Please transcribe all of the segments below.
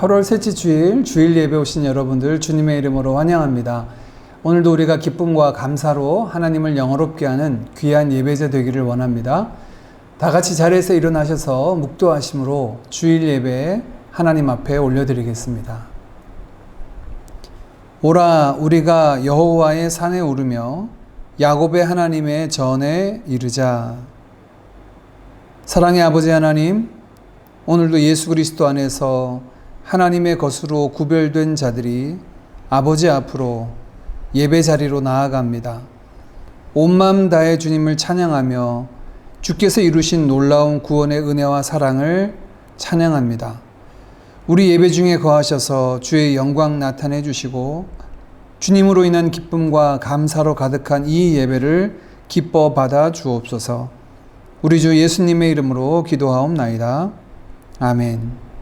8월 셋째 주일, 주일 예배 오신 여러분들 주님의 이름으로 환영합니다. 오늘도 우리가 기쁨과 감사로 하나님을 영화롭게 하는 귀한 예배자 되기를 원합니다. 다 같이 자리에서 일어나셔서 묵도하심으로 주일 예배에 하나님 앞에 올려드리겠습니다. 오라 우리가 여호와의 산에 오르며 야곱의 하나님의 전에 이르자. 사랑의 아버지 하나님, 오늘도 예수 그리스도 안에서 하나님의 것으로 구별된 자들이 아버지 앞으로 예배 자리로 나아갑니다. 온 마음 다해 주님을 찬양하며 주께서 이루신 놀라운 구원의 은혜와 사랑을 찬양합니다. 우리 예배 중에 거하셔서 주의 영광 나타내 주시고 주님으로 인한 기쁨과 감사로 가득한 이 예배를 기뻐 받아 주옵소서. 우리 주 예수님의 이름으로 기도하옵나이다. 아멘.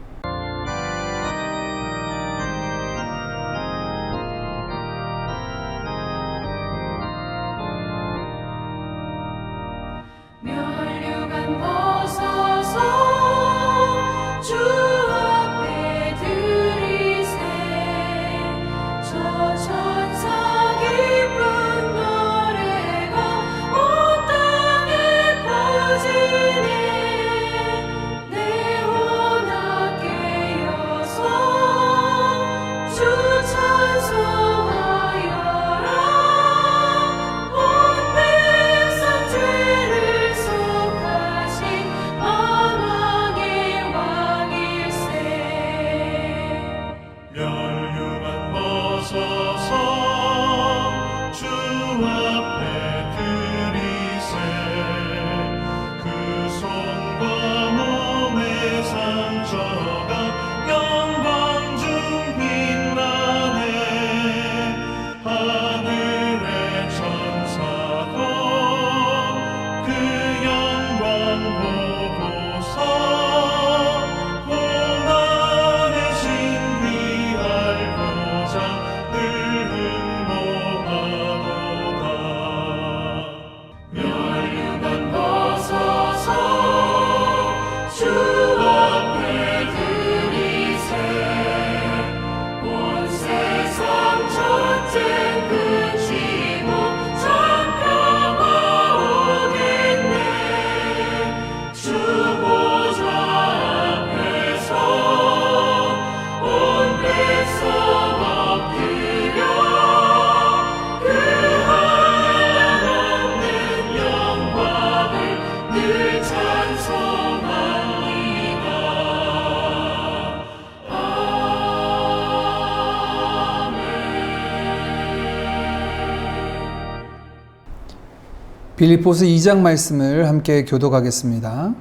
빌립보서 2장 말씀을 함께 교독하겠습니다.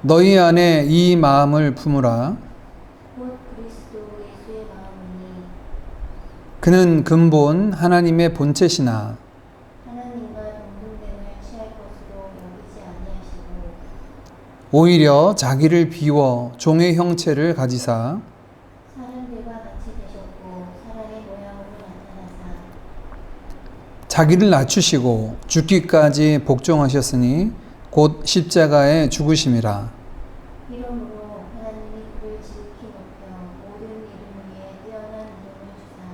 너희 안에 이 마음을 품으라. 곧 그리스도 예수의 마음이니 그는 근본 하나님의 본체시나 하나님과 동등됨을 취할 것으로 여기지 아니하시고 오히려 자기를 비워 종의 형체를 가지사 사람들과 같이 되셨고 사람의 모양으로 나타나사 자기를 낮추시고 죽기까지 복종하셨으니 곧 십자가에 죽으심이라. 이러므로 하나님이 그를 지극히 높여 모든 이름 위에 뛰어난 이름을 주사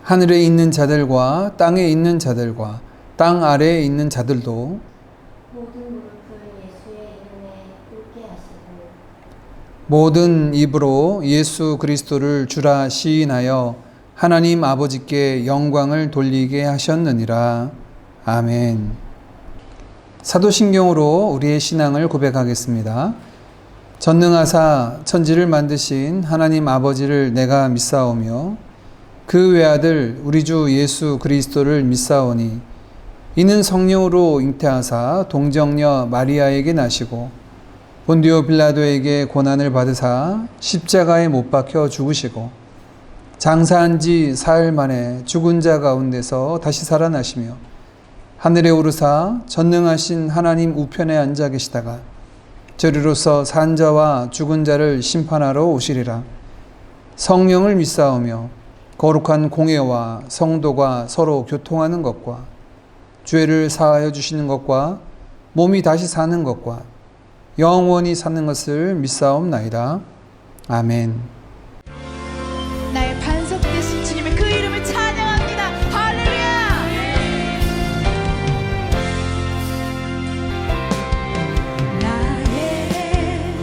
하늘에 있는 자들과 땅에 있는 자들과 땅 아래에 있는 자들도 모든 무릎을 예수의 이름에 꿇게 하시고 모든 입으로 예수 그리스도를 주라 시인하여 하나님 아버지께 영광을 돌리게 하셨느니라. 아멘. 사도신경으로 우리의 신앙을 고백하겠습니다. 전능하사 천지를 만드신 하나님 아버지를 내가 믿사오며 그 외아들 우리 주 예수 그리스도를 믿사오니 이는 성령으로 잉태하사 동정녀 마리아에게 나시고 본디오 빌라도에게 고난을 받으사 십자가에 못 박혀 죽으시고 장사한 지 사흘 만에 죽은 자 가운데서 다시 살아나시며 하늘에 오르사 전능하신 하나님 우편에 앉아 계시다가 저리로서 산 자와 죽은 자를 심판하러 오시리라. 성령을 믿사오며 거룩한 공예와 성도가 서로 교통하는 것과 죄를 사하여 주시는 것과 몸이 다시 사는 것과 영원히 사는 것을 믿사옵나이다. 아멘. 나의 반석 되신 주님의 그 이름을 찬양합니다. 할렐루야. 나의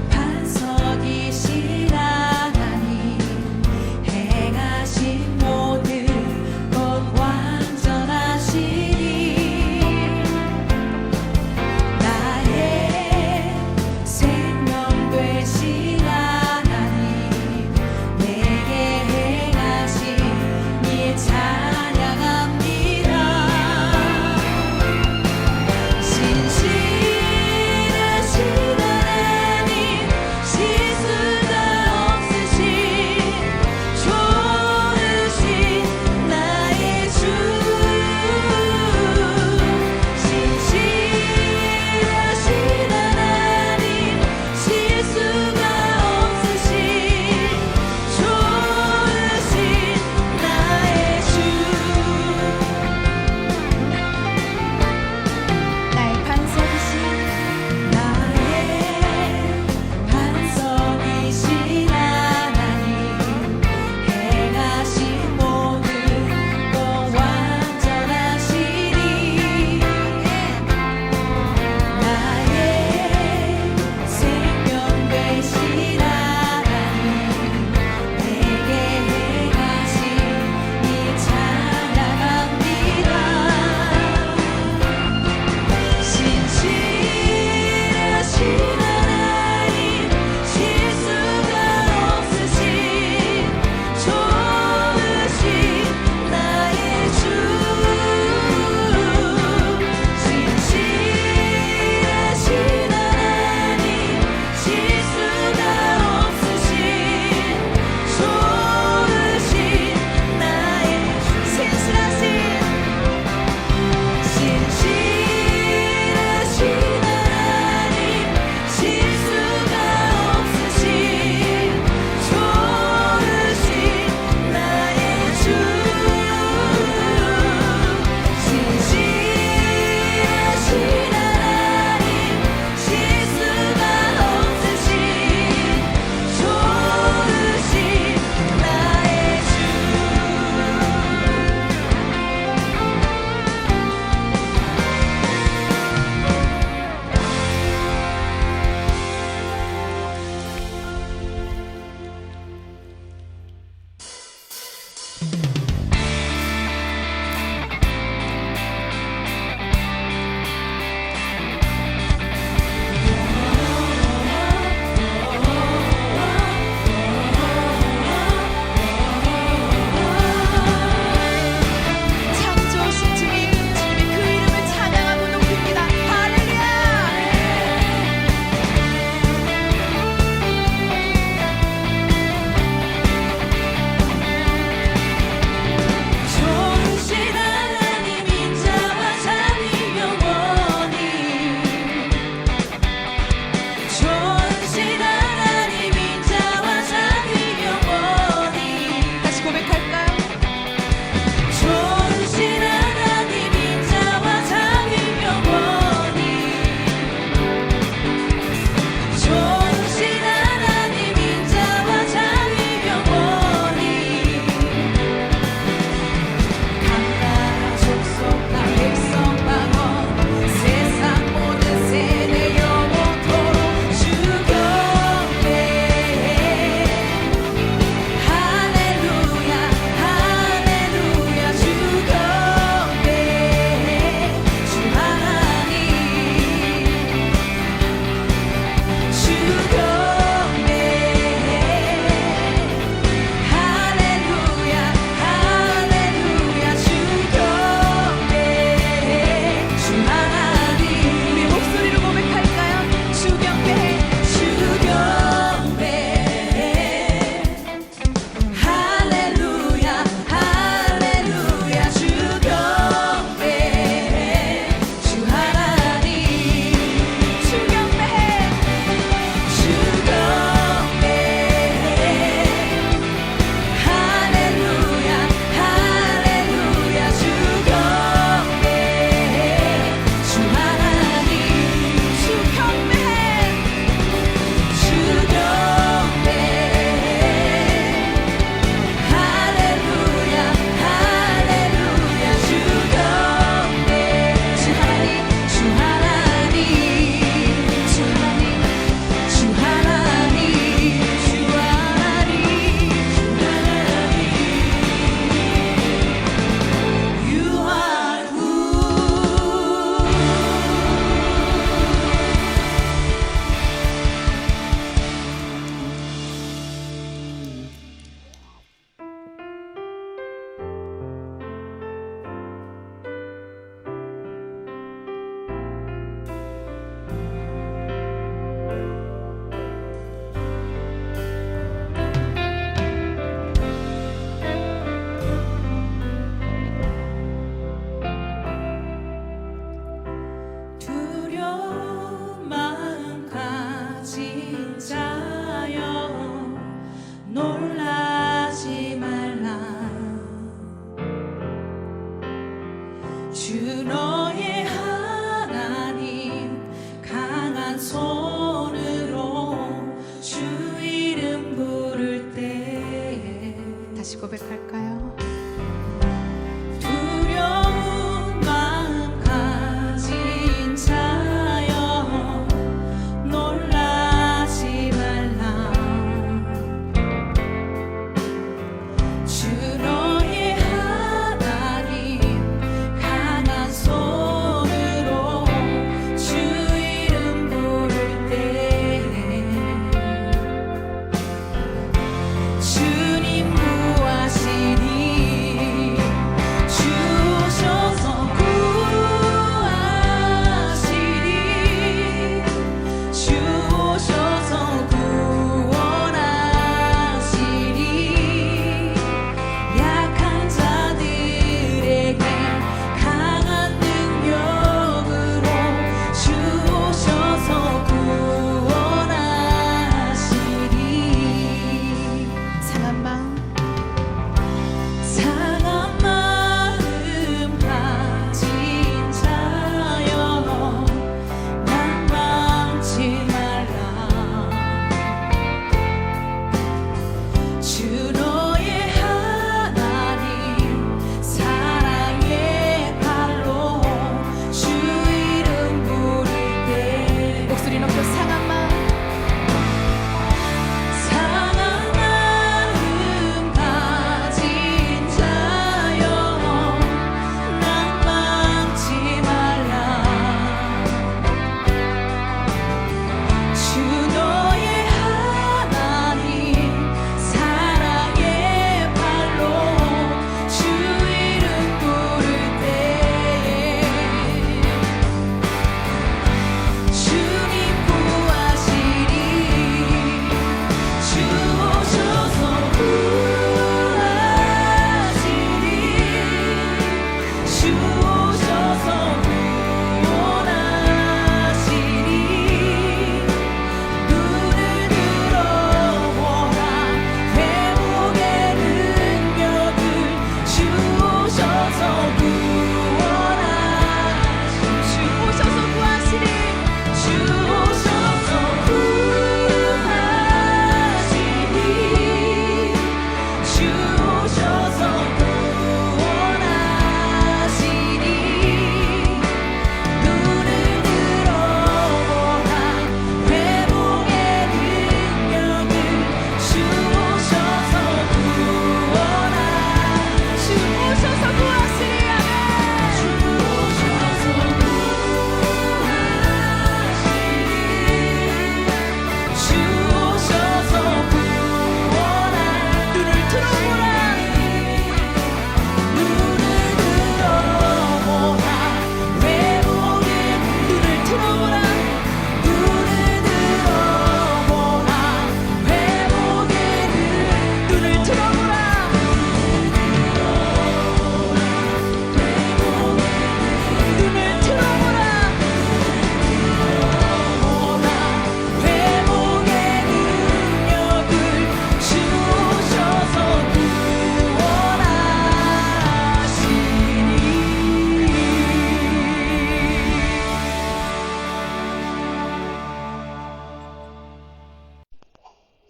반석이신 하나님, 행하신 모든 것 완전하시니 나의 생명 되신 하나님,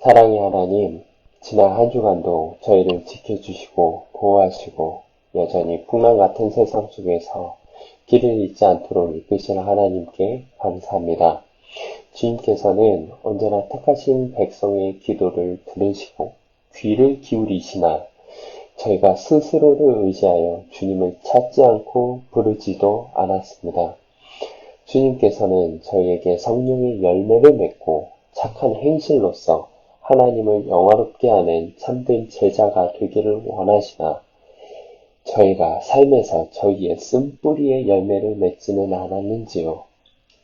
사랑의 하나님, 지난 한 주간도 저희를 지켜주시고 보호하시고 여전히 풍랑 같은 세상 속에서 길을 잃지 않도록 이끄시는 하나님께 감사합니다. 주님께서는 언제나 택하신 백성의 기도를 들으시고 귀를 기울이시나 저희가 스스로를 의지하여 주님을 찾지 않고 부르지도 않았습니다. 주님께서는 저희에게 성령의 열매를 맺고 착한 행실로서 하나님을 영화롭게 하는 참된 제자가 되기를 원하시나 저희가 삶에서 저희의 쓴뿌리의 열매를 맺지는 않았는지요.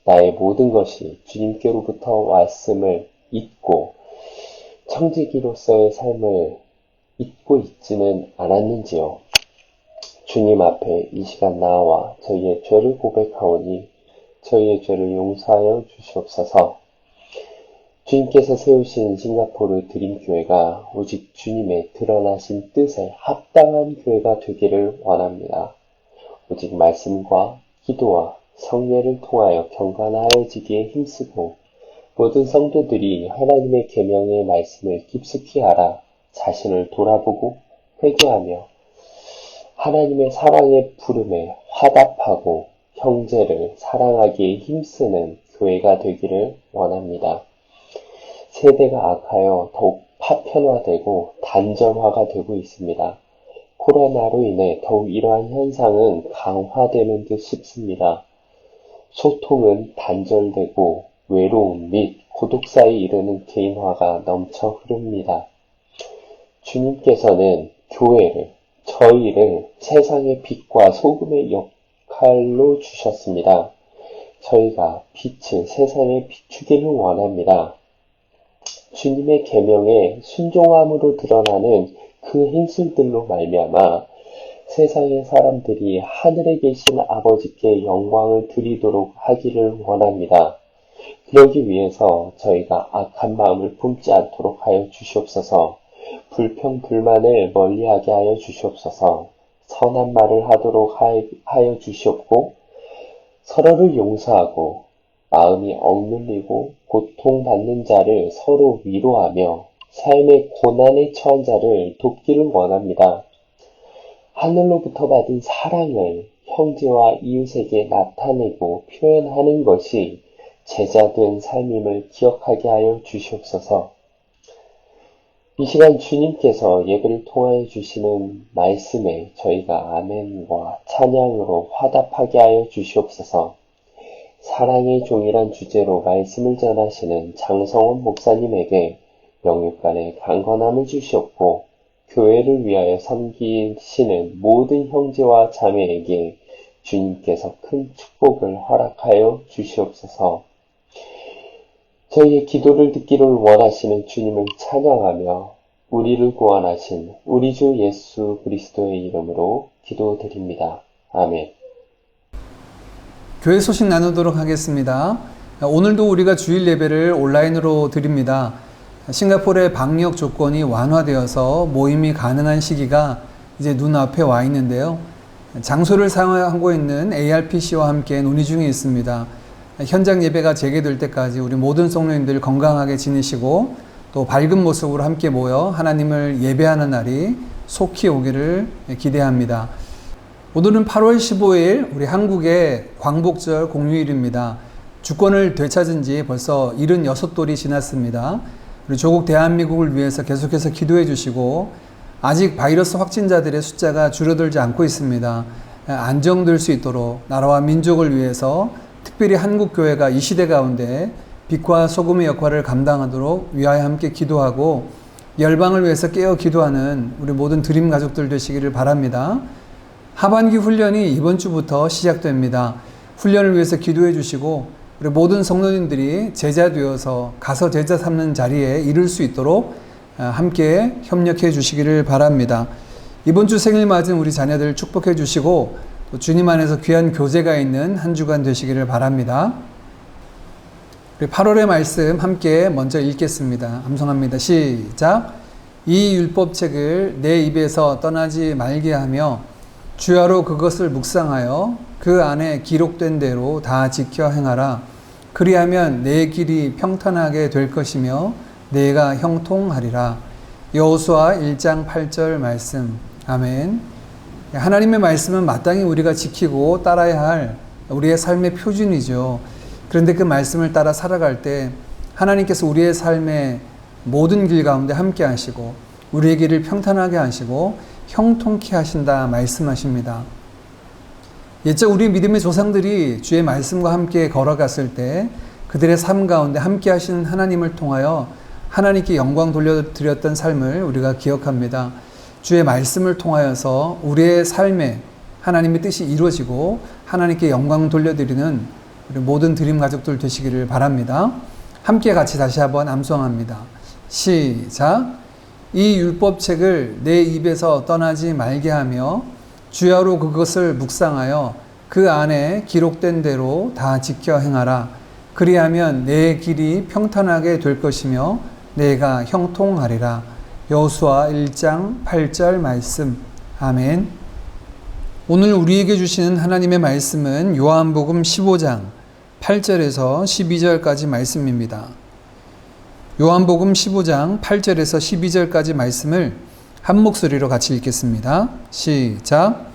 나의 모든 것이 주님께로부터 왔음을 잊고 청지기로서의 삶을 잊고 있지는 않았는지요. 주님 앞에 이 시간 나와 저희의 죄를 고백하오니 저희의 죄를 용서하여 주시옵소서. 주님께서 세우신 싱가포르 드림교회가 오직 주님의 드러나신 뜻에 합당한 교회가 되기를 원합니다. 오직 말씀과 기도와 성례를 통하여 경건하여지기에 힘쓰고 모든 성도들이 하나님의 계명의 말씀을 깊숙이 알아 자신을 돌아보고 회개하며 하나님의 사랑의 부름에 화답하고 형제를 사랑하기에 힘쓰는 교회가 되기를 원합니다. 세대가 악하여 더욱 파편화되고 단절화가 되고 있습니다. 코로나로 인해 더욱 이러한 현상은 강화되는 듯 싶습니다. 소통은 단절되고 외로움 및 고독 사이 이르는 개인화가 넘쳐 흐릅니다. 주님께서는 교회를, 저희를 세상의 빛과 소금의 역할로 주셨습니다. 저희가 빛을 세상에 비추기를 원합니다. 주님의 계명에 순종함으로 드러나는 그 행실들로 말미암아 세상의 사람들이 하늘에 계신 아버지께 영광을 드리도록 하기를 원합니다. 그러기 위해서 저희가 악한 마음을 품지 않도록 하여 주시옵소서. 불평, 불만을 멀리하게 하여 주시옵소서. 선한 말을 하도록 하여 주시옵고 서로를 용서하고 마음이 억눌리고 고통받는 자를 서로 위로하며 삶의 고난에 처한 자를 돕기를 원합니다. 하늘로부터 받은 사랑을 형제와 이웃에게 나타내고 표현하는 것이 제자된 삶임을 기억하게 하여 주시옵소서. 이 시간 주님께서 예배를 통하여 주시는 말씀에 저희가 아멘과 찬양으로 화답하게 하여 주시옵소서. 사랑의 종이란 주제로 말씀을 전하시는 장성원 목사님에게 영육간의 강건함을 주시옵고 교회를 위하여 섬기시는 모든 형제와 자매에게 주님께서 큰 축복을 허락하여 주시옵소서. 저희의 기도를 듣기를 원하시는 주님을 찬양하며 우리를 구원하신 우리 주 예수 그리스도의 이름으로 기도드립니다. 아멘. 교회 소식 나누도록 하겠습니다. 오늘도 우리가 주일 예배를 온라인으로 드립니다. 싱가포르의 방역 조건이 완화되어서 모임이 가능한 시기가 이제 눈앞에 와 있는데요. 장소를 사용하고 있는 ARPC와 함께 논의 중에 있습니다. 현장 예배가 재개될 때까지 우리 모든 성도님들 건강하게 지내시고 또 밝은 모습으로 함께 모여 하나님을 예배하는 날이 속히 오기를 기대합니다. 오늘은 8월 15일 우리 한국의 광복절 공휴일입니다. 주권을 되찾은 지 벌써 76돌이 지났습니다. 우리 조국 대한민국을 위해서 계속해서 기도해 주시고 아직 바이러스 확진자들의 숫자가 줄어들지 않고 있습니다. 안정될 수 있도록 나라와 민족을 위해서 특별히 한국교회가 이 시대 가운데 빛과 소금의 역할을 감당하도록 위하여 함께 기도하고 열방을 위해서 깨어 기도하는 우리 모든 드림 가족들 되시기를 바랍니다. 하반기 훈련이 이번 주부터 시작됩니다. 훈련을 위해서 기도해 주시고 우리 모든 성도님들이 제자 되어서 가서 제자 삼는 자리에 이를 수 있도록 함께 협력해 주시기를 바랍니다. 이번 주 생일 맞은 우리 자녀들 축복해 주시고 또 주님 안에서 귀한 교제가 있는 한 주간 되시기를 바랍니다. 우리 8월의 말씀 함께 먼저 읽겠습니다. 암송합니다. 시작. 이 율법책을 내 입에서 떠나지 말게 하며 주야로 그것을 묵상하여 그 안에 기록된 대로 다 지켜 행하라. 그리하면 내 길이 평탄하게 될 것이며 내가 형통하리라. 여호수아 1장 8절 말씀. 아멘. 하나님의 말씀은 마땅히 우리가 지키고 따라야 할 우리의 삶의 표준이죠. 그런데 그 말씀을 따라 살아갈 때 하나님께서 우리의 삶의 모든 길 가운데 함께 하시고 우리의 길을 평탄하게 하시고 형통케 하신다 말씀하십니다. 옛적 우리 믿음의 조상들이 주의 말씀과 함께 걸어갔을 때 그들의 삶 가운데 함께 하시는 하나님을 통하여 하나님께 영광 돌려드렸던 삶을 우리가 기억합니다. 주의 말씀을 통하여서 우리의 삶에 하나님의 뜻이 이루어지고 하나님께 영광 돌려드리는 우리 모든 드림 가족들 되시기를 바랍니다. 함께 같이 다시 한번 암송합니다. 시작. 이 율법책을 내 입에서 떠나지 말게 하며 주야로 그것을 묵상하여 그 안에 기록된 대로 다 지켜 행하라. 그리하면 내 길이 평탄하게 될 것이며 내가 형통하리라. 여호수아 1장 8절 말씀. 아멘. 오늘 우리에게 주시는 하나님의 말씀은 요한복음 15장 8절에서 12절까지 말씀입니다. 요한복음 15장 8절에서 12절까지 말씀을 한 목소리로 같이 읽겠습니다. 시작.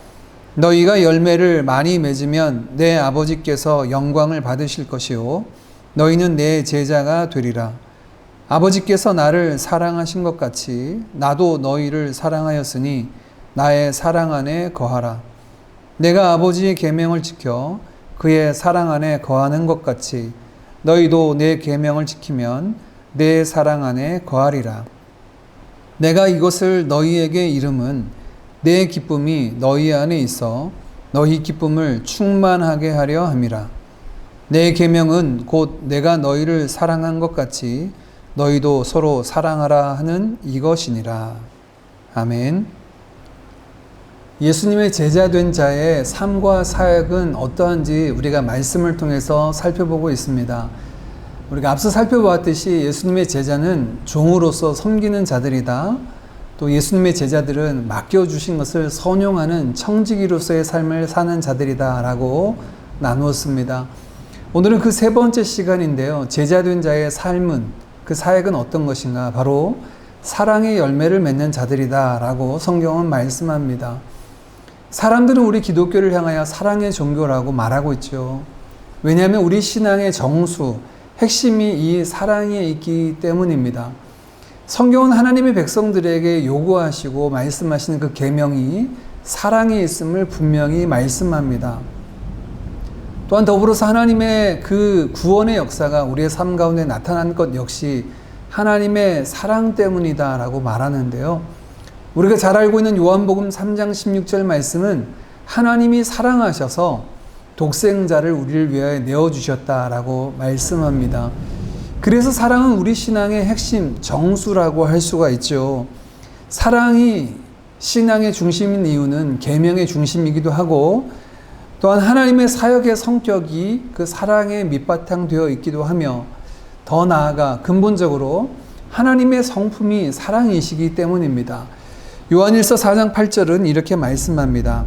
너희가 열매를 많이 맺으면 내 아버지께서 영광을 받으실 것이요 너희는 내 제자가 되리라. 아버지께서 나를 사랑하신 것 같이 나도 너희를 사랑하였으니 나의 사랑 안에 거하라. 내가 아버지의 계명을 지켜 그의 사랑 안에 거하는 것 같이 너희도 내 계명을 지키면 내 사랑 안에 거하리라. 내가 이것을 너희에게 이름은 내 기쁨이 너희 안에 있어 너희 기쁨을 충만하게 하려 함이라. 내 계명은 곧 내가 너희를 사랑한 것 같이 너희도 서로 사랑하라 하는 이것이니라. 아멘. 예수님의 제자된 자의 삶과 사역은 어떠한지 우리가 말씀을 통해서 살펴보고 있습니다. 우리가 앞서 살펴보았듯이 예수님의 제자는 종으로서 섬기는 자들이다. 또 예수님의 제자들은 맡겨주신 것을 선용하는 청지기로서의 삶을 사는 자들이다 라고 나누었습니다. 오늘은 그 세 번째 시간인데요. 제자된 자의 삶은, 그 사역은 어떤 것인가? 바로 사랑의 열매를 맺는 자들이다 라고 성경은 말씀합니다. 사람들은 우리 기독교를 향하여 사랑의 종교라고 말하고 있죠. 왜냐하면 우리 신앙의 정수, 핵심이 이 사랑에 있기 때문입니다. 성경은 하나님의 백성들에게 요구하시고 말씀하시는 그 계명이 사랑에 있음을 분명히 말씀합니다. 또한 더불어서 하나님의 그 구원의 역사가 우리의 삶 가운데 나타난 것 역시 하나님의 사랑 때문이다 라고 말하는데요. 우리가 잘 알고 있는 요한복음 3장 16절 말씀은 하나님이 사랑하셔서 독생자를 우리를 위하여 내어주셨다라고 말씀합니다. 그래서 사랑은 우리 신앙의 핵심, 정수라고 할 수가 있죠. 사랑이 신앙의 중심인 이유는 계명의 중심이기도 하고 또한 하나님의 사역의 성격이 그 사랑의 밑바탕 되어 있기도 하며 더 나아가 근본적으로 하나님의 성품이 사랑이시기 때문입니다. 요한일서 4장 8절은 이렇게 말씀합니다.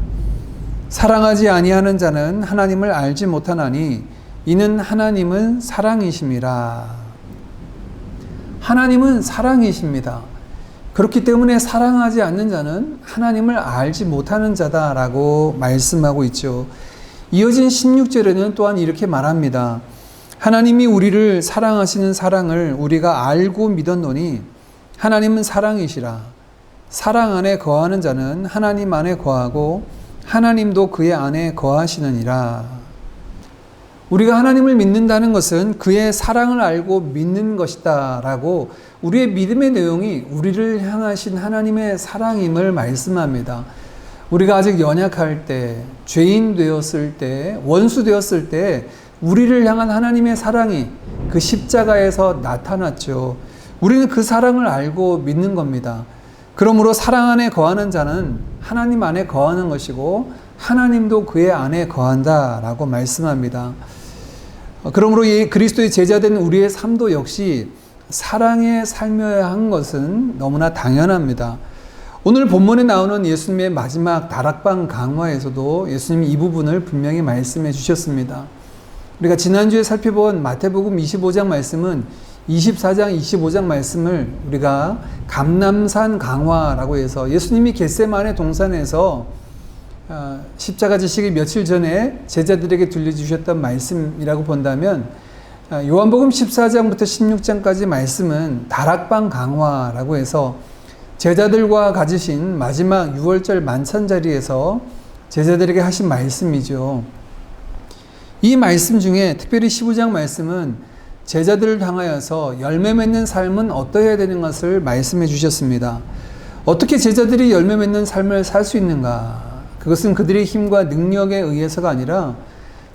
사랑하지 아니하는 자는 하나님을 알지 못하나니 이는 하나님은 사랑이심이라. 하나님은 사랑이십니다. 그렇기 때문에 사랑하지 않는 자는 하나님을 알지 못하는 자다라고 말씀하고 있죠. 이어진 16절에는 또한 이렇게 말합니다. 하나님이 우리를 사랑하시는 사랑을 우리가 알고 믿었노니 하나님은 사랑이시라. 사랑 안에 거하는 자는 하나님 안에 거하고 하나님도 그의 안에 거하시느니라. 우리가 하나님을 믿는다는 것은 그의 사랑을 알고 믿는 것이다 라고 우리의 믿음의 내용이 우리를 향하신 하나님의 사랑임을 말씀합니다. 우리가 아직 연약할 때, 죄인 되었을 때, 원수 되었을 때 우리를 향한 하나님의 사랑이 그 십자가에서 나타났죠. 우리는 그 사랑을 알고 믿는 겁니다. 그러므로 사랑 안에 거하는 자는 하나님 안에 거하는 것이고 하나님도 그의 안에 거한다 라고 말씀합니다. 그러므로 이 그리스도의 제자된 우리의 삶도 역시 사랑에 살며야 한 것은 너무나 당연합니다. 오늘 본문에 나오는 예수님의 마지막 다락방 강화에서도 예수님이 이 부분을 분명히 말씀해 주셨습니다. 우리가 지난주에 살펴본 마태복음 25장 말씀은 24장, 25장 말씀을 우리가 감람산 강화라고 해서 예수님이 겟세마네 동산에서 십자가 지시기 며칠 전에 제자들에게 들려주셨던 말씀이라고 본다면 요한복음 14장부터 16장까지 말씀은 다락방 강화라고 해서 제자들과 가지신 마지막 6월절 만찬 자리에서 제자들에게 하신 말씀이죠. 이 말씀 중에 특별히 15장 말씀은 제자들을 향하여서 열매 맺는 삶은 어떠해야 되는 것을 말씀해 주셨습니다. 어떻게 제자들이 열매 맺는 삶을 살 수 있는가? 그것은 그들의 힘과 능력에 의해서가 아니라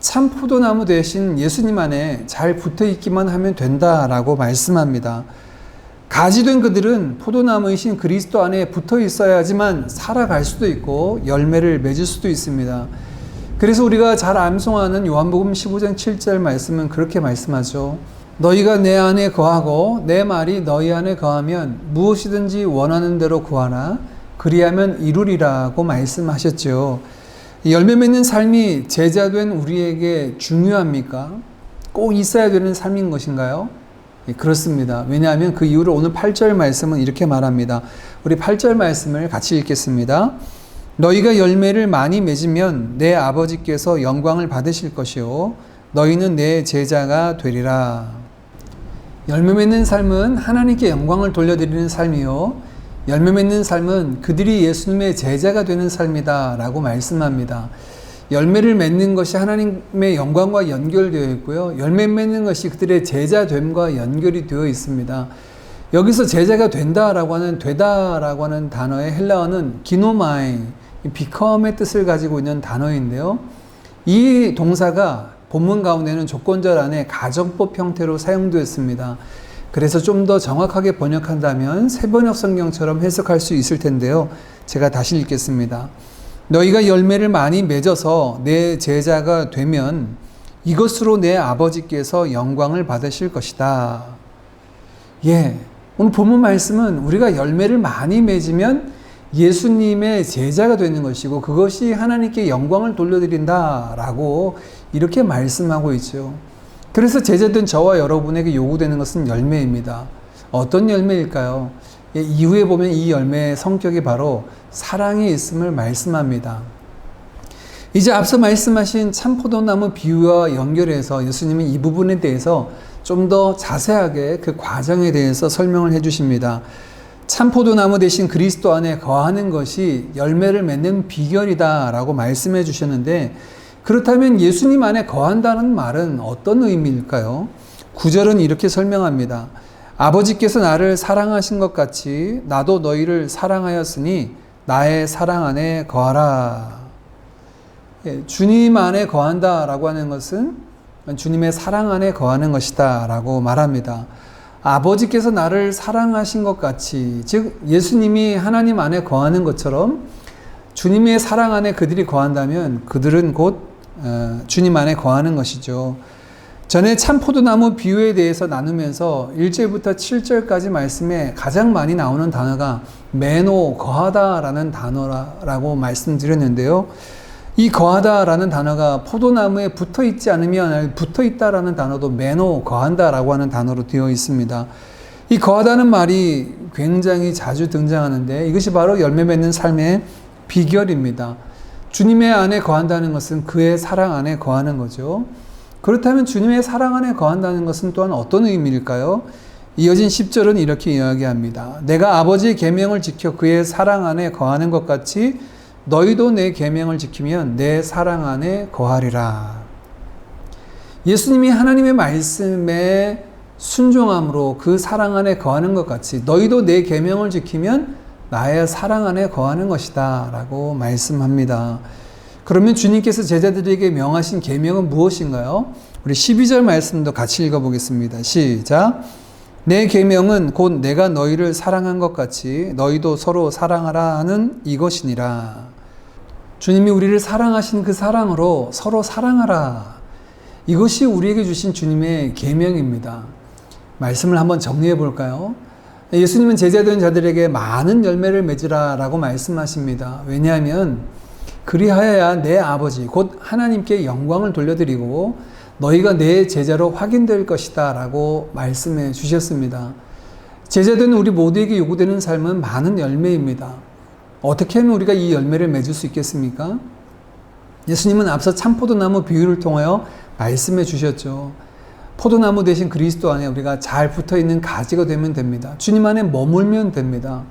참 포도나무 대신 예수님 안에 잘 붙어 있기만 하면 된다라고 말씀합니다. 가지된 그들은 포도나무이신 그리스도 안에 붙어 있어야지만 살아갈 수도 있고 열매를 맺을 수도 있습니다. 그래서 우리가 잘 암송하는 요한복음 15장 7절 말씀은 그렇게 말씀하죠. 너희가 내 안에 거하고 내 말이 너희 안에 거하면 무엇이든지 원하는 대로 구하라 그리하면 이루리라고 말씀하셨죠. 열매 맺는 삶이 제자된 우리에게 중요합니까? 꼭 있어야 되는 삶인 것인가요? 그렇습니다. 왜냐하면 그 이유를 오늘 8절 말씀은 이렇게 말합니다. 우리 8절 말씀을 같이 읽겠습니다. 너희가 열매를 많이 맺으면 내 아버지께서 영광을 받으실 것이요 너희는 내 제자가 되리라. 열매 맺는 삶은 하나님께 영광을 돌려드리는 삶이요 열매 맺는 삶은 그들이 예수님의 제자가 되는 삶이다 라고 말씀합니다. 열매를 맺는 것이 하나님의 영광과 연결되어 있고요. 열매 맺는 것이 그들의 제자됨과 연결이 되어 있습니다. 여기서 제자가 된다라고 하는 단어의 헬라어는 기노마이, become의 뜻을 가지고 있는 단어인데요. 이 동사가 본문 가운데는 조건절 안에 가정법 형태로 사용되었습니다. 그래서 좀 더 정확하게 번역한다면 새번역 성경처럼 해석할 수 있을 텐데요. 제가 다시 읽겠습니다. 너희가 열매를 많이 맺어서 내 제자가 되면 이것으로 내 아버지께서 영광을 받으실 것이다. 오늘 본문 말씀은 우리가 열매를 많이 맺으면 예수님의 제자가 되는 것이고 그것이 하나님께 영광을 돌려드린다라고 이렇게 말씀하고 있죠. 그래서 제자된 저와 여러분에게 요구되는 것은 열매입니다. 어떤 열매일까요? 이후에 보면 이 열매의 성격이 바로 사랑이 있음을 말씀합니다. 이제 앞서 말씀하신 참포도나무 비유와 연결해서 예수님은 이 부분에 대해서 좀 더 자세하게 그 과정에 대해서 설명을 해 주십니다. 참포도나무 대신 그리스도 안에 거하는 것이 열매를 맺는 비결이다 라고 말씀해 주셨는데 그렇다면 예수님 안에 거한다는 말은 어떤 의미일까요? 9절은 이렇게 설명합니다. 아버지께서 나를 사랑하신 것 같이 나도 너희를 사랑하였으니 나의 사랑 안에 거하라. 주님 안에 거한다라고 하는 것은 주님의 사랑 안에 거하는 것이다 라고 말합니다. 아버지께서 나를 사랑하신 것 같이, 즉 예수님이 하나님 안에 거하는 것처럼 주님의 사랑 안에 그들이 거한다면 그들은 곧 주님 안에 거하는 것이죠. 전에 참포도나무 비유에 대해서 나누면서 1절부터 7절까지 말씀에 가장 많이 나오는 단어가 메노, 거하다라는 단어라고 말씀드렸는데요. 이 거하다라는 단어가 포도나무에 붙어 있지 않으면 붙어 있다라는 단어도 메노, 거한다라고 하는 단어로 되어 있습니다. 이 거하다는 말이 굉장히 자주 등장하는데 이것이 바로 열매 맺는 삶의 비결입니다. 주님의 안에 거한다는 것은 그의 사랑 안에 거하는 거죠. 그렇다면 주님의 사랑 안에 거한다는 것은 또한 어떤 의미일까요? 이어진 10절은 이렇게 이야기합니다. 내가 아버지의 계명을 지켜 그의 사랑 안에 거하는 것 같이 너희도 내 계명을 지키면 내 사랑 안에 거하리라. 예수님이 하나님의 말씀에 순종함으로 그 사랑 안에 거하는 것 같이 너희도 내 계명을 지키면 나의 사랑 안에 거하는 것이다 라고 말씀합니다. 그러면 주님께서 제자들에게 명하신 계명은 무엇인가요? 우리 12절 말씀도 같이 읽어보겠습니다. 시작. 내 계명은 곧 내가 너희를 사랑한 것 같이 너희도 서로 사랑하라 하는 이것이니라. 주님이 우리를 사랑하신 그 사랑으로 서로 사랑하라. 이것이 우리에게 주신 주님의 계명입니다. 말씀을 한번 정리해 볼까요? 예수님은 제자된 자들에게 많은 열매를 맺으라 라고 말씀하십니다. 왜냐하면 그리하여야 내 아버지 곧 하나님께 영광을 돌려드리고 너희가 내 제자로 확인될 것이다 라고 말씀해 주셨습니다. 제자된 우리 모두에게 요구되는 삶은 많은 열매입니다. 어떻게 하면 우리가 이 열매를 맺을 수 있겠습니까? 예수님은 앞서 참포도나무 비유를 통하여 말씀해 주셨죠. 포도나무 대신 그리스도 안에 우리가 잘 붙어있는 가지가 되면 됩니다. 주님 안에 머물면 됩니다.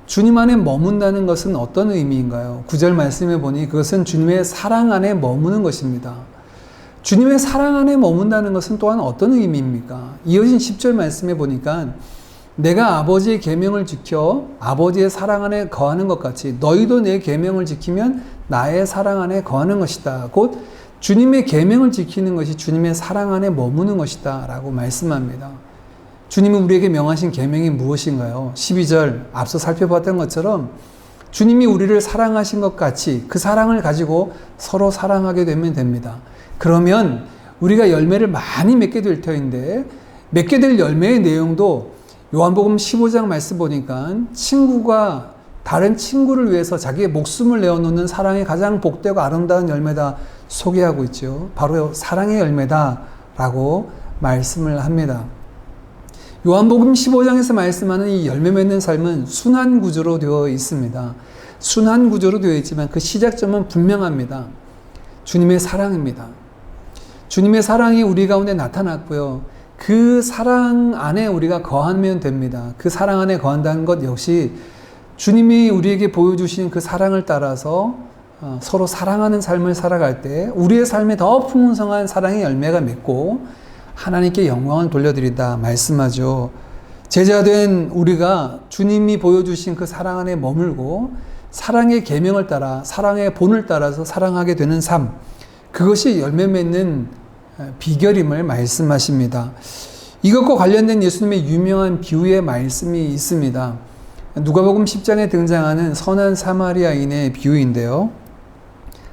주님 안에 머문다는 것은 어떤 의미인가요? 9절 말씀해 보니 그것은 주님의 사랑 안에 머무는 것입니다. 주님의 사랑 안에 머문다는 것은 또한 어떤 의미입니까? 이어진 10절 말씀해 보니까 내가 아버지의 계명을 지켜 아버지의 사랑 안에 거하는 것 같이 너희도 내 계명을 지키면 나의 사랑 안에 거하는 것이다. 곧 주님의 계명을 지키는 것이 주님의 사랑 안에 머무는 것이다 라고 말씀합니다. 주님은 우리에게 명하신 계명이 무엇인가요? 12절 앞서 살펴봤던 것처럼 주님이 우리를 사랑하신 것 같이 그 사랑을 가지고 서로 사랑하게 되면 됩니다. 그러면 우리가 열매를 많이 맺게 될 터인데 맺게 될 열매의 내용도 요한복음 15장 말씀 보니까 친구가 다른 친구를 위해서 자기의 목숨을 내어놓는 사랑의 가장 복되고 아름다운 열매다 소개하고 있죠. 바로 사랑의 열매다라고 말씀을 합니다. 요한복음 15장에서 말씀하는 이 열매 맺는 삶은 순환 구조로 되어 있습니다. 순환 구조로 되어 있지만 그 시작점은 분명합니다. 주님의 사랑입니다. 주님의 사랑이 우리 가운데 나타났고요. 그 사랑 안에 우리가 거하면 됩니다. 그 사랑 안에 거한다는 것 역시 주님이 우리에게 보여주신 그 사랑을 따라서 서로 사랑하는 삶을 살아갈 때 우리의 삶에 더 풍성한 사랑의 열매가 맺고 하나님께 영광을 돌려드린다 말씀하죠. 제자된 우리가 주님이 보여주신 그 사랑 안에 머물고 사랑의 계명을 따라 사랑의 본을 따라서 사랑하게 되는 삶, 그것이 열매 맺는 비결임을 말씀하십니다. 이것과 관련된 예수님의 유명한 비유의 말씀이 있습니다. 누가복음 10장에 등장하는 선한 사마리아인의 비유인데요.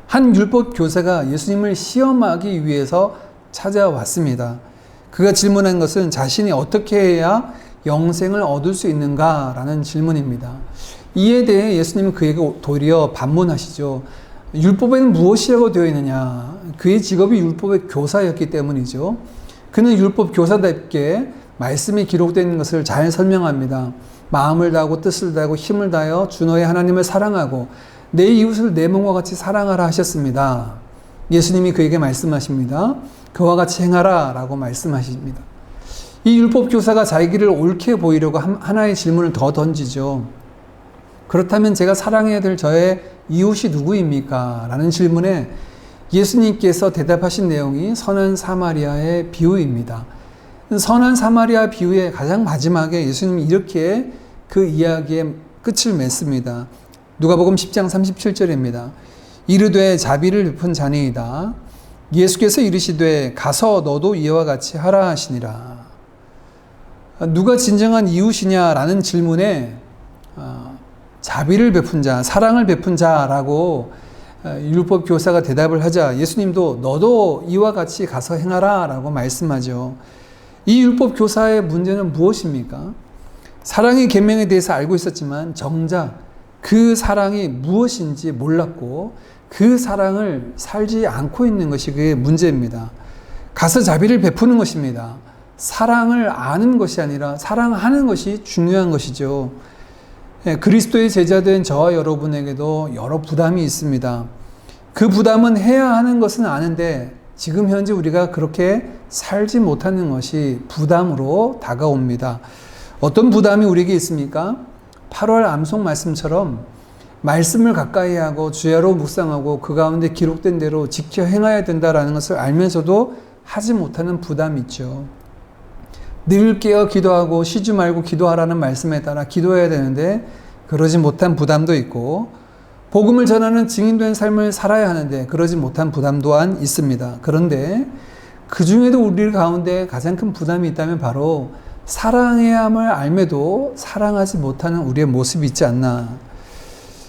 한 율법 교사가 예수님을 시험하기 위해서 찾아왔습니다. 그가 질문한 것은 자신이 어떻게 해야 영생을 얻을 수 있는가라는 질문입니다. 이에 대해 예수님은 그에게 도리어 반문하시죠. 율법에는 무엇이라고 되어 있느냐? 그의 직업이 율법의 교사였기 때문이죠. 그는 율법 교사답게 말씀이 기록된 것을 잘 설명합니다. 마음을 다하고 뜻을 다하고 힘을 다하여 주 너의 하나님을 사랑하고 내 이웃을 내 몸과 같이 사랑하라 하셨습니다. 예수님이 그에게 말씀하십니다. 그와 같이 행하라 라고 말씀하십니다. 이 율법 교사가 자기를 옳게 보이려고 하나의 질문을 더 던지죠. 그렇다면 제가 사랑해야 될 저의 이웃이 누구입니까? 라는 질문에 예수님께서 대답하신 내용이 선한 사마리아의 비유입니다. 선한 사마리아 비유의 가장 마지막에 예수님이 이렇게 그 이야기의 끝을 맺습니다. 누가복음 10장 37절입니다. 이르되 자비를 베푼 자니이다. 예수께서 이르시되 가서 너도 이와 같이 하라 하시니라. 누가 진정한 이웃이냐라는 질문에 자비를 베푼 자, 사랑을 베푼 자라고 율법 교사가 대답을 하자 예수님도 너도 이와 같이 가서 행하라 라고 말씀하죠. 이 율법 교사의 문제는 무엇입니까? 사랑의 계명에 대해서 알고 있었지만 정작 그 사랑이 무엇인지 몰랐고 그 사랑을 살지 않고 있는 것이 그의 문제입니다. 가서 자비를 베푸는 것입니다. 사랑을 아는 것이 아니라 사랑하는 것이 중요한 것이죠. 그리스도의 제자된 저와 여러분에게도 여러 부담이 있습니다. 그 부담은 해야 하는 것은 아는데 지금 현재 우리가 그렇게 살지 못하는 것이 부담으로 다가옵니다. 어떤 부담이 우리에게 있습니까? 8월 암송 말씀처럼 말씀을 가까이 하고 주야로 묵상하고 그 가운데 기록된 대로 지켜 행해야 된다라는 것을 알면서도 하지 못하는 부담이 있죠. 늘 깨어 기도하고 쉬지 말고 기도하라는 말씀에 따라 기도해야 되는데 그러지 못한 부담도 있고 복음을 전하는 증인된 삶을 살아야 하는데 그러지 못한 부담 또한 있습니다. 그런데 그 중에도 우리 가운데 가장 큰 부담이 있다면 바로 사랑해야 함을 알매도 사랑하지 못하는 우리의 모습이 있지 않나.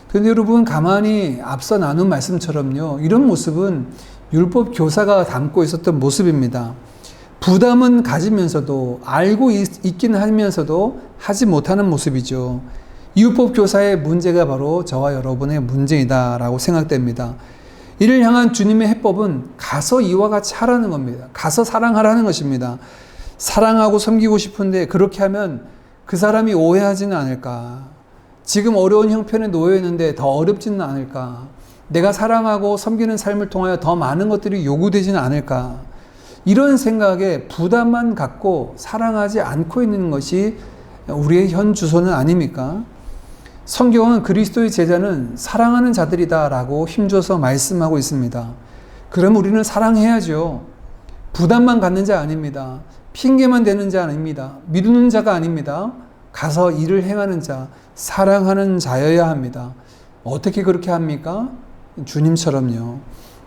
그런데 여러분 가만히 앞서 나눈 말씀처럼요. 이런 모습은 율법 교사가 담고 있었던 모습입니다. 부담은 가지면서도 알고 있긴 하면서도 하지 못하는 모습이죠. 율법 교사의 문제가 바로 저와 여러분의 문제이다라고 생각됩니다. 이를 향한 주님의 해법은 가서 이와 같이 하라는 겁니다. 가서 사랑하라는 것입니다. 사랑하고 섬기고 싶은데 그렇게 하면 그 사람이 오해하지는 않을까? 지금 어려운 형편에 놓여 있는데 더 어렵지는 않을까? 내가 사랑하고 섬기는 삶을 통하여 더 많은 것들이 요구되지는 않을까? 이런 생각에 부담만 갖고 사랑하지 않고 있는 것이 우리의 현 주소는 아닙니까? 성경은 그리스도의 제자는 사랑하는 자들이다 라고 힘줘서 말씀하고 있습니다. 그럼 우리는 사랑해야죠. 부담만 갖는 자 아닙니다. 핑계만 대는 자 아닙니다. 미루는 자가 아닙니다. 가서 일을 행하는 자, 사랑하는 자여야 합니다. 어떻게 그렇게 합니까? 주님처럼요.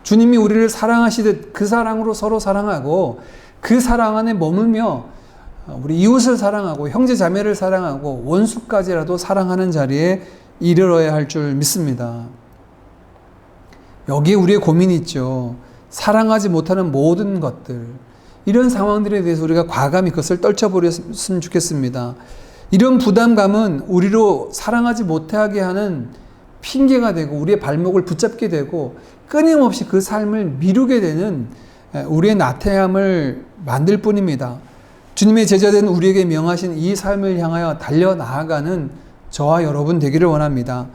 주님이 우리를 사랑하시듯 그 사랑으로 서로 사랑하고 그 사랑 안에 머물며 우리 이웃을 사랑하고 형제 자매를 사랑하고 원수까지라도 사랑하는 자리에 이르러야 할 줄 믿습니다. 여기에 우리의 고민이 있죠. 사랑하지 못하는 모든 것들, 이런 상황들에 대해서 우리가 과감히 그것을 떨쳐버렸으면 좋겠습니다. 이런 부담감은 우리로 사랑하지 못하게 하는 핑계가 되고 우리의 발목을 붙잡게 되고 끊임없이 그 삶을 미루게 되는 우리의 나태함을 만들 뿐입니다. 주님의 제자된 우리에게 명하신 이 삶을 향하여 달려나아가는 저와 여러분 되기를 원합니다.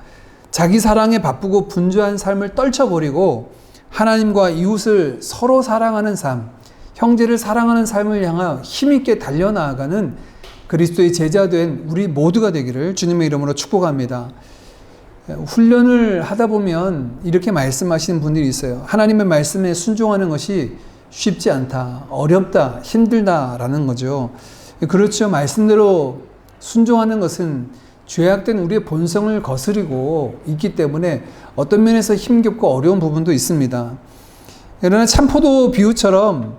자기 사랑에 바쁘고 분주한 삶을 떨쳐버리고 하나님과 이웃을 서로 사랑하는 삶, 형제를 사랑하는 삶을 향하여 힘있게 달려나아가는 그리스도의 제자된 우리 모두가 되기를 주님의 이름으로 축복합니다. 훈련을 하다 보면 이렇게 말씀하시는 분들이 있어요. 하나님의 말씀에 순종하는 것이 쉽지 않다, 어렵다, 힘들다라는 거죠. 그렇죠. 말씀대로 순종하는 것은 죄악된 우리의 본성을 거스르고 있기 때문에 어떤 면에서 힘겹고 어려운 부분도 있습니다. 그러나 참포도 비유처럼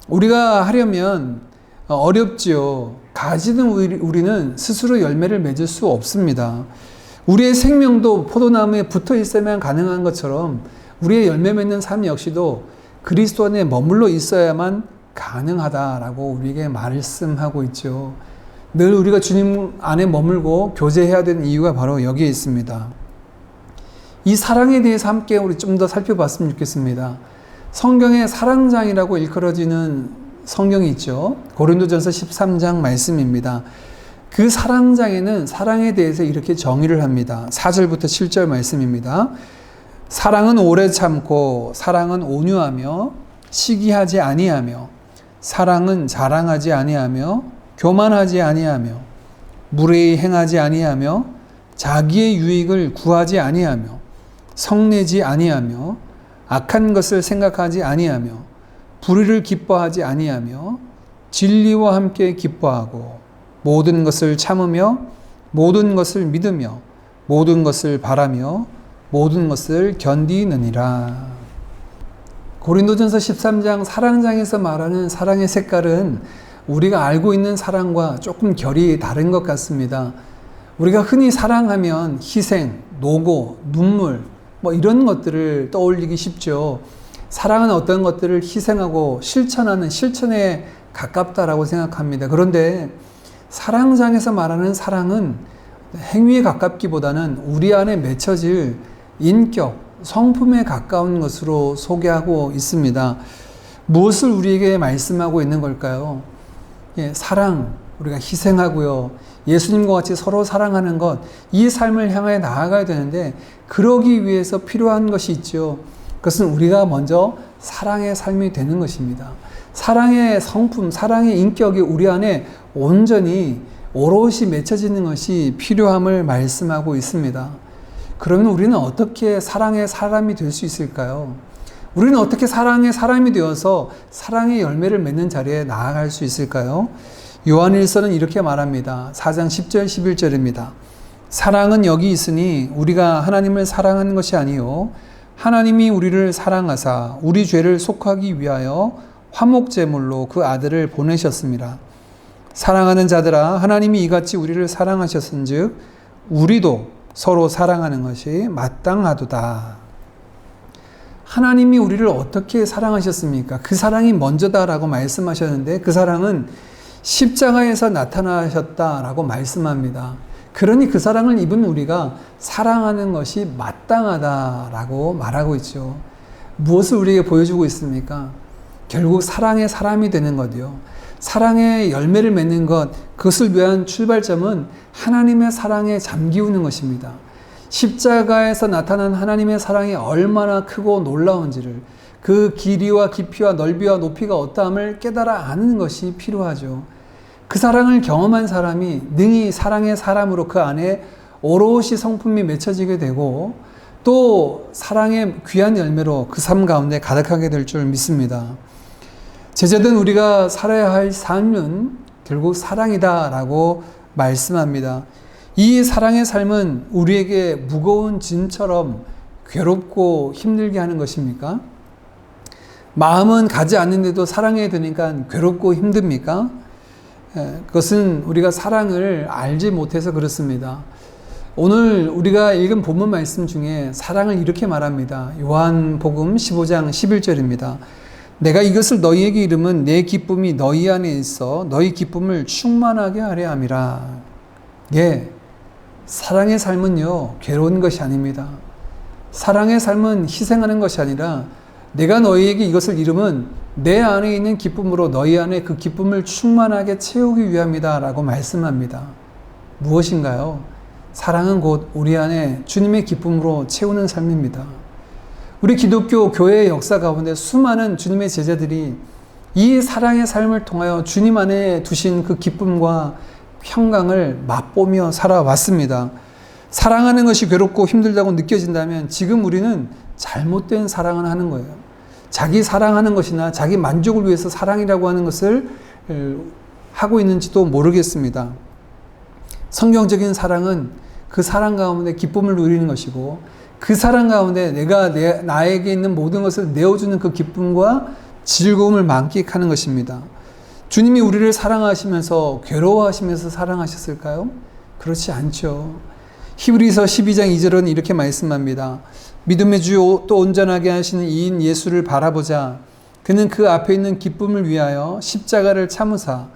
우리가 하려면 어렵지요. 가지는 우리는 스스로 열매를 맺을 수 없습니다. 우리의 생명도 포도나무에 붙어 있어야만 가능한 것처럼 우리의 열매 맺는 삶 역시도 그리스도 안에 머물러 있어야만 가능하다라고 우리에게 말씀하고 있죠. 늘 우리가 주님 안에 머물고 교제해야 되는 이유가 바로 여기에 있습니다. 이 사랑에 대해서 함께 우리 좀 더 살펴봤으면 좋겠습니다. 성경에 사랑장이라고 일컬어지는 성경이 있죠. 고린도전서 13장 말씀입니다. 그 사랑장에는 사랑에 대해서 이렇게 정의를 합니다. 4절부터 7절 말씀입니다. 사랑은 오래 참고 사랑은 온유하며 시기하지 아니하며 사랑은 자랑하지 아니하며 교만하지 아니하며 무례히 행하지 아니하며 자기의 유익을 구하지 아니하며 성내지 아니하며 악한 것을 생각하지 아니하며 불의를 기뻐하지 아니하며 진리와 함께 기뻐하고 모든 것을 참으며 모든 것을 믿으며 모든 것을 바라며 모든 것을 견디느니라. 고린도전서 13장 사랑장에서 말하는 사랑의 색깔은 우리가 알고 있는 사랑과 조금 결이 다른 것 같습니다. 우리가 흔히 사랑하면 희생, 노고, 눈물 이런 것들을 떠올리기 쉽죠. 사랑은 어떤 것들을 희생하고 실천하는 실천에 가깝다라고 생각합니다. 그런데 사랑장에서 말하는 사랑은 행위에 가깝기보다는 우리 안에 맺혀질 인격, 성품에 가까운 것으로 소개하고 있습니다. 무엇을 우리에게 말씀하고 있는 걸까요? 사랑, 우리가 희생하고요. 예수님과 같이 서로 사랑하는 것, 이 삶을 향해 나아가야 되는데 그러기 위해서 필요한 것이 있죠. 그것은 우리가 먼저 사랑의 삶이 되는 것입니다. 사랑의 성품, 사랑의 인격이 우리 안에 온전히 오롯이 맺혀지는 것이 필요함을 말씀하고 있습니다. 그러면 우리는 어떻게 사랑의 사람이 될 수 있을까요? 우리는 어떻게 사랑의 사람이 되어서 사랑의 열매를 맺는 자리에 나아갈 수 있을까요? 요한일서는 이렇게 말합니다. 4장 10절 11절입니다. 사랑은 여기 있으니 우리가 하나님을 사랑하는 것이 아니요 하나님이 우리를 사랑하사 우리 죄를 속하기 위하여 화목제물로 그 아들을 보내셨습니다. 사랑하는 자들아 하나님이 이같이 우리를 사랑하셨은즉 우리도 서로 사랑하는 것이 마땅하도다. 하나님이 우리를 어떻게 사랑하셨습니까? 그 사랑이 먼저다라고 말씀하셨는데 그 사랑은 십자가에서 나타나셨다라고 말씀합니다. 그러니 그 사랑을 입은 우리가 사랑하는 것이 마땅하다라고 말하고 있죠. 무엇을 우리에게 보여주고 있습니까? 결국 사랑의 사람이 되는 것이요. 사랑의 열매를 맺는 것, 그것을 위한 출발점은 하나님의 사랑에 잠기우는 것입니다. 십자가에서 나타난 하나님의 사랑이 얼마나 크고 놀라운지를, 그 길이와 깊이와 넓이와 높이가 어떠함을 깨달아 아는 것이 필요하죠. 그 사랑을 경험한 사람이 능히 사랑의 사람으로 그 안에 오롯이 성품이 맺혀지게 되고 또 사랑의 귀한 열매로 그 삶 가운데 가득하게 될 줄 믿습니다. 제자된 우리가 살아야 할 삶은 결국 사랑이다라고 말씀합니다. 이 사랑의 삶은 우리에게 무거운 짐처럼 괴롭고 힘들게 하는 것입니까? 마음은 가지 않는데도 사랑해야 되니까 괴롭고 힘듭니까? 그것은 우리가 사랑을 알지 못해서 그렇습니다. 오늘 우리가 읽은 본문 말씀 중에 사랑을 이렇게 말합니다. 요한복음 15장 11절입니다. 내가 이것을 너희에게 이름은 내 기쁨이 너희 안에 있어 너희 기쁨을 충만하게 하려 함이라. 예, 사랑의 삶은요, 괴로운 것이 아닙니다. 사랑의 삶은 희생하는 것이 아니라 내가 너희에게 이것을 이름은 내 안에 있는 기쁨으로 너희 안에 그 기쁨을 충만하게 채우기 위함이다 라고 말씀합니다. 무엇인가요? 사랑은 곧 우리 안에 주님의 기쁨으로 채우는 삶입니다. 우리 기독교 교회의 역사 가운데 수많은 주님의 제자들이 이 사랑의 삶을 통하여 주님 안에 두신 그 기쁨과 평강을 맛보며 살아왔습니다. 사랑하는 것이 괴롭고 힘들다고 느껴진다면 지금 우리는 잘못된 사랑을 하는 거예요. 자기 사랑하는 것이나 자기 만족을 위해서 사랑이라고 하는 것을 하고 있는지도 모르겠습니다. 성경적인 사랑은 그 사랑 가운데 기쁨을 누리는 것이고 그 사랑 가운데 나에게 있는 모든 것을 내어주는 그 기쁨과 즐거움을 만끽하는 것입니다. 주님이 우리를 사랑하시면서 괴로워하시면서 사랑하셨을까요? 그렇지 않죠. 히브리서 12장 2절은 이렇게 말씀합니다. 믿음의 주 또 온전하게 하시는 이인 예수를 바라보자. 그는 그 앞에 있는 기쁨을 위하여 십자가를 참으사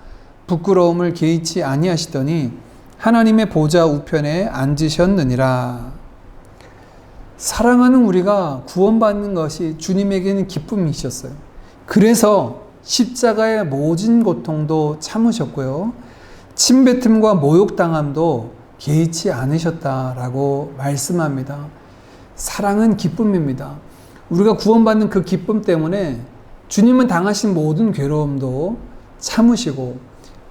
부끄러움을 개의치 아니하시더니 하나님의 보좌 우편에 앉으셨느니라. 사랑하는 우리가 구원받는 것이 주님에게는 기쁨이셨어요. 그래서 십자가의 모진 고통도 참으셨고요. 침뱉음과 모욕당함도 개의치 않으셨다라고 말씀합니다. 사랑은 기쁨입니다. 우리가 구원받는 그 기쁨 때문에 주님은 당하신 모든 괴로움도 참으시고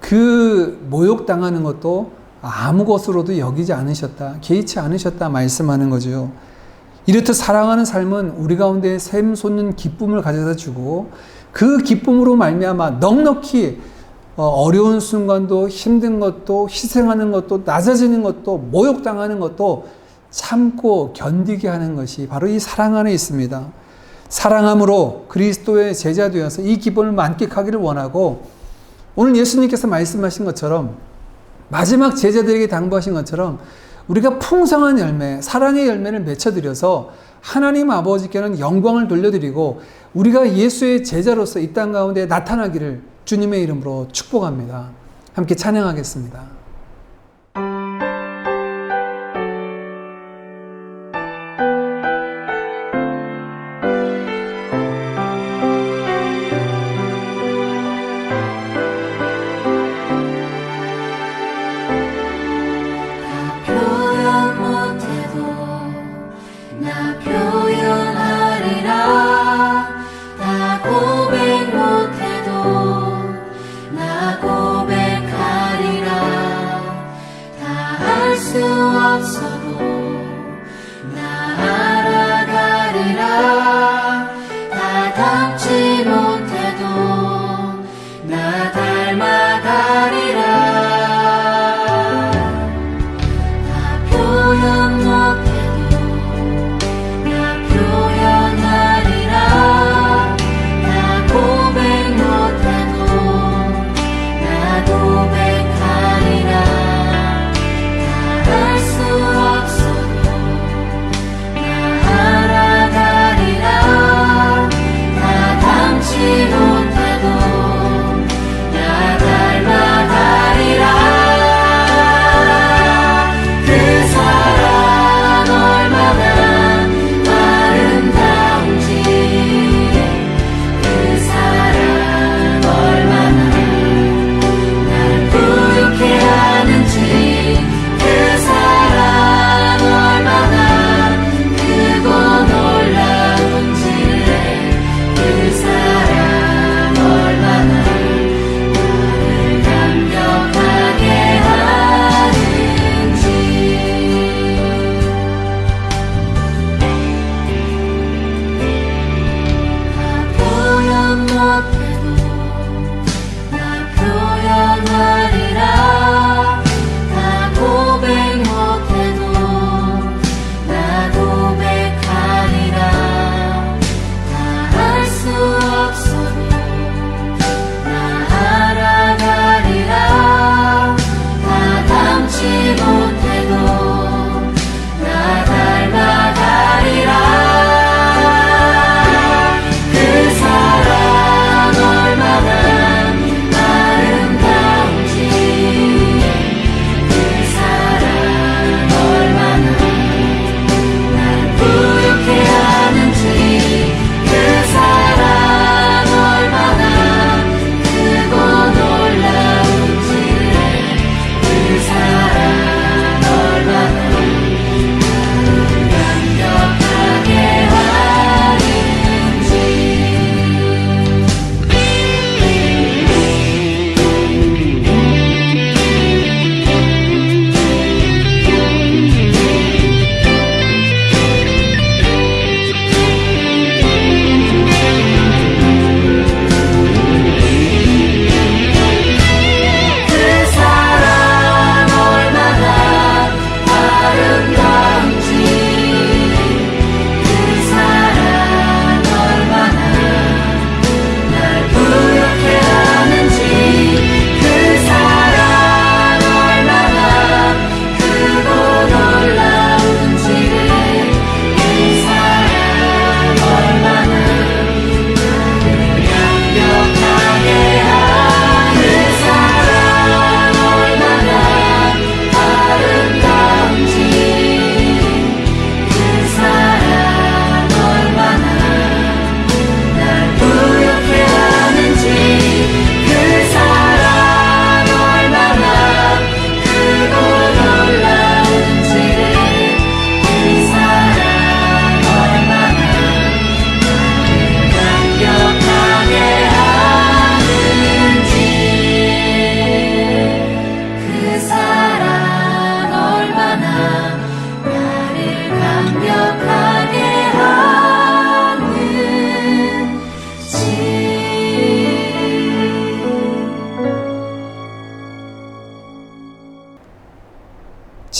그 모욕당하는 것도 아무 것으로도 여기지 않으셨다, 개의치 않으셨다 말씀하는 거죠. 이렇듯 사랑하는 삶은 우리 가운데 샘솟는 기쁨을 가져다 주고 그 기쁨으로 말미암아 넉넉히 어려운 순간도 힘든 것도 희생하는 것도 낮아지는 것도 모욕당하는 것도 참고 견디게 하는 것이 바로 이 사랑 안에 있습니다. 사랑함으로 그리스도의 제자 되어서 이 기쁨을 만끽하기를 원하고 오늘 예수님께서 말씀하신 것처럼 마지막 제자들에게 당부하신 것처럼 우리가 풍성한 열매, 사랑의 열매를 맺혀드려서 하나님 아버지께는 영광을 돌려드리고 우리가 예수의 제자로서 이 땅 가운데 나타나기를 주님의 이름으로 축복합니다. 함께 찬양하겠습니다. 표현 못해도 나 표현하리라. 다 고백 못해도 나 고백하리라.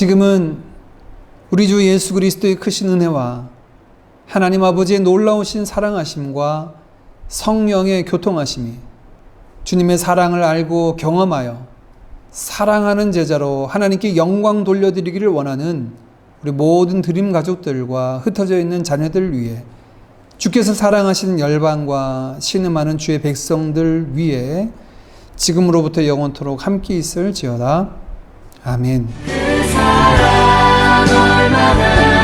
지금은 우리 주 예수 그리스도의 크신 은혜와 하나님 아버지의 놀라우신 사랑하심과 성령의 교통하심이 주님의 사랑을 알고 경험하여 사랑하는 제자로 하나님께 영광 돌려드리기를 원하는 우리 모든 드림 가족들과 흩어져 있는 자녀들 위해 주께서 사랑하신 열방과 신음하는 주의 백성들 위해 지금으로부터 영원토록 함께 있을지어다. 아멘. 그 사랑 얼마나